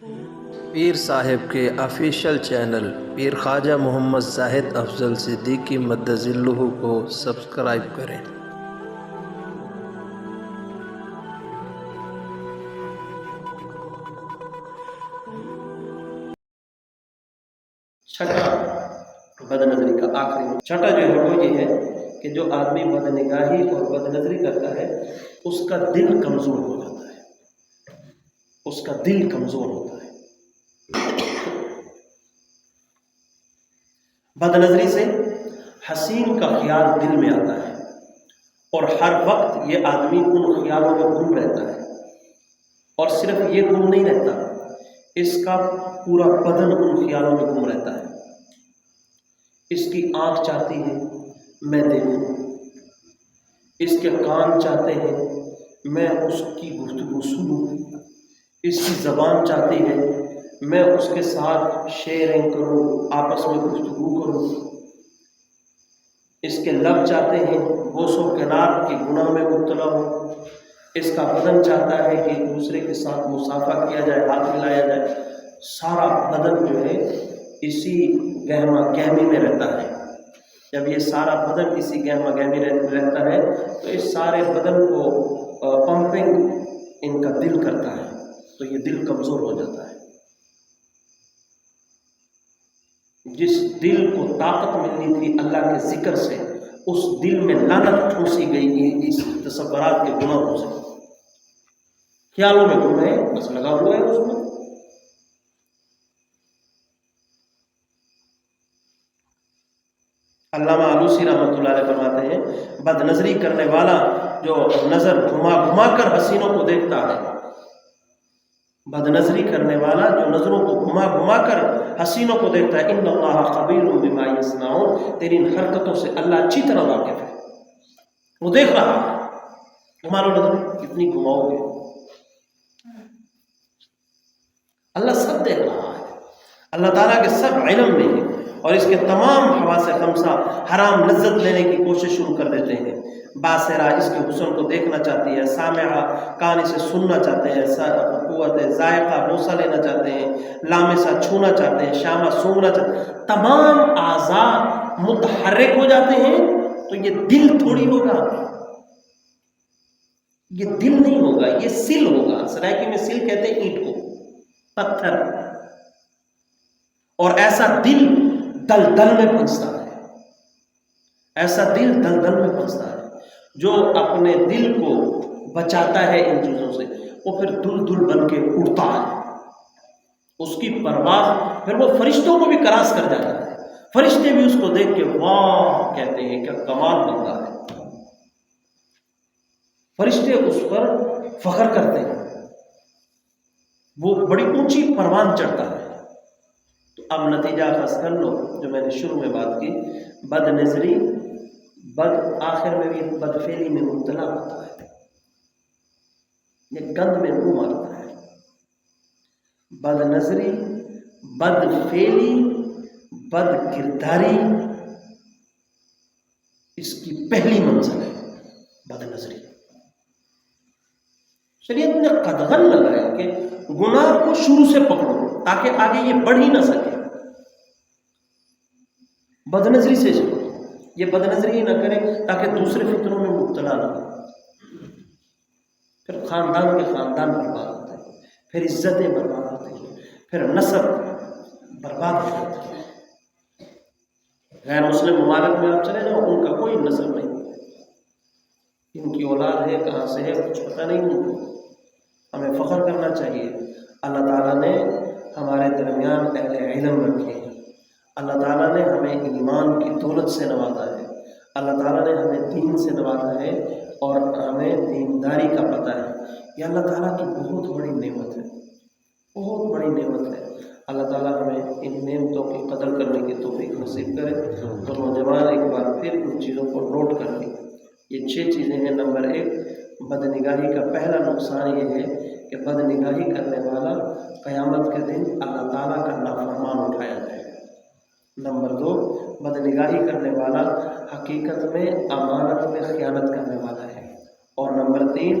پیر صاحب کے official channel پیر خواجہ محمد زاہد افضل صدیقی مدظ اللہ کو سبسکرائب کریں۔ چھٹا بد نظری کا آخری چھٹا جو ہے وہ یہ ہے کہ جو آدمی بد نگاہی اور بد نظری کرتا ہے اس کا دل کمزور ہو جاتا ہے، اس کا دل کمزور ہوتا ہے۔ بد نظری سے حسین کا خیال دل میں آتا ہے اور ہر وقت یہ آدمی ان خیالوں میں گم رہتا ہے، اور صرف یہ گم نہیں رہتا، اس کا پورا بدن ان خیالوں میں گم رہتا ہے۔ اس کی آنکھ چاہتی ہے میں دیکھوں، اس کے کان چاہتے ہیں میں اس کی گفتگو سنوں، اس کی زبان چاہتی ہے میں اس کے ساتھ شیئرنگ کروں، آپس میں گفتگو کروں، اس کے لب چاہتے ہیں بوس و کنار کے گناہ میں مبتلا ہوں، اس کا بدن چاہتا ہے کہ ایک دوسرے کے ساتھ مصافحہ کیا جائے، ہاتھ ملایا جائے۔ سارا بدن جو ہے اسی گہما گہمی میں رہتا ہے۔ جب یہ سارا بدن اسی گہما گہمی رہتا ہے تو اس سارے بدن کو پمپنگ ان کا دل کرتا ہے، تو یہ دل کمزور ہو جاتا ہے۔ جس دل کو طاقت ملنی تھی اللہ کے ذکر سے، اس دل میں لعنت ٹھونسی گئی اس تصورات کے گناہوں سے، خیالوں میں گم ہے، بس لگا ہوا ہے اس میں۔ علامہ آلوسی رحمۃ اللہ علیہ فرماتے ہیں بد نظری کرنے والا جو نظر گھما گھما کر حسینوں کو دیکھتا ہے، بد نظری کرنے والا جو نظروں کو گھما گھما کر حسینوں کو دیکھتا ہے، ان اللہ خبیر بما یصنعون، تیری ان حرکتوں سے اللہ اچھی طرح واقف ہے، وہ دیکھ رہا ہے تمہارا نظر کتنی گھماؤ گے، اللہ سب دیکھ رہا ہے، اللہ تعالیٰ کے سب علم میں ہے، اور اس کے تمام حواس خمسہ حرام لذت لینے کی کوشش شروع کر دیتے ہیں۔ باصرہ اس کے حسن کو دیکھنا چاہتی ہے، سامعہ کان اسے سننا چاہتے ہیں، قوت ذائقہ بوسہ لینا چاہتے ہیں، لامسہ چھونا چاہتے ہیں، شامہ سونگنا چاہتے ہیں، تمام اعضاء متحرک ہو جاتے ہیں، تو یہ دل تھوڑی ہوگا، یہ دل نہیں ہوگا، یہ سل ہوگا۔ سرائکی میں سل کہتے ہیں اینٹ کو، پتھر، اور ایسا دل دلدل میں پھنستا ہے، ایسا دل دلدل میں پھنستا ہے جو اپنے دل کو بچاتا ہے ان چیزوں سے، وہ پھر دل دل بن کے اڑتا ہے، اس کی پرواز پھر وہ فرشتوں کو بھی کراس کر جاتا ہے، فرشتے بھی اس کو دیکھ کے واہ کہتے ہیں، کیا کمال بن رہا ہے، فرشتے اس پر فخر کرتے ہیں، وہ بڑی اونچی پروان چڑھتا ہے۔ تو اب نتیجہ خاص کر لو جو میں نے شروع میں بات کی، بد نظری آخر میں بھی بد فعلی میں مبتلا ہوتا ہے، یہ گند میں منہ مارتا ہے۔ بد نظری، بد فعلی، بد کرداری، اس کی پہلی منزل ہے بد نظری۔ شریعت نے قدغن لگایا کہ گناہ کو شروع سے پکڑو تاکہ آگے یہ بڑھ ہی نہ سکے، بد نظری سے چلو، یہ بد نظری ہی نہ کرے تاکہ دوسرے فتنوں میں مبتلا نہ ہو، پھر خاندان کے خاندان برباد ہوتے ہیں، پھر عزتیں برباد ہوتی ہیں، پھر نسب برباد ہو جاتی ہے۔ غیر مسلم ممالک میں آپ چلے جاؤ، ان کا کوئی نسب نہیں، ان کی اولاد ہے کہاں سے ہے کچھ پتہ نہیں ان کو۔ ہمیں فخر کرنا چاہیے، اللہ تعالیٰ نے ہمارے درمیان اہل علم رکھے ہیں، اللہ تعالیٰ نے ہمیں ایمان کی دولت سے نوازا ہے، اللہ تعالیٰ نے ہمیں دین سے نوازا ہے اور ہمیں دینداری کا پتہ ہے، یہ اللہ تعالیٰ کی بہت بڑی نعمت ہے، بہت بڑی نعمت ہے۔ اللہ تعالیٰ ہمیں ان نعمتوں کی قدر کرنے کی توفیق نصیب کرے۔ تو نوجوان ایک بار پھر ان چیزوں کو نوٹ کر لیں، یہ 6 چیزیں ہیں۔ نمبر 1، بد نگاہی کا پہلا نقصان یہ ہے کہ بد نگاہی کرنے والا قیامت کے دن اللہ تعالیٰ کا نافرمان اٹھایا جائے گا۔ نمبر 2، بد نگاہی کرنے والا حقیقت میں امانت میں خیانت کرنے والا ہے۔ اور نمبر 3،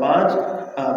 5,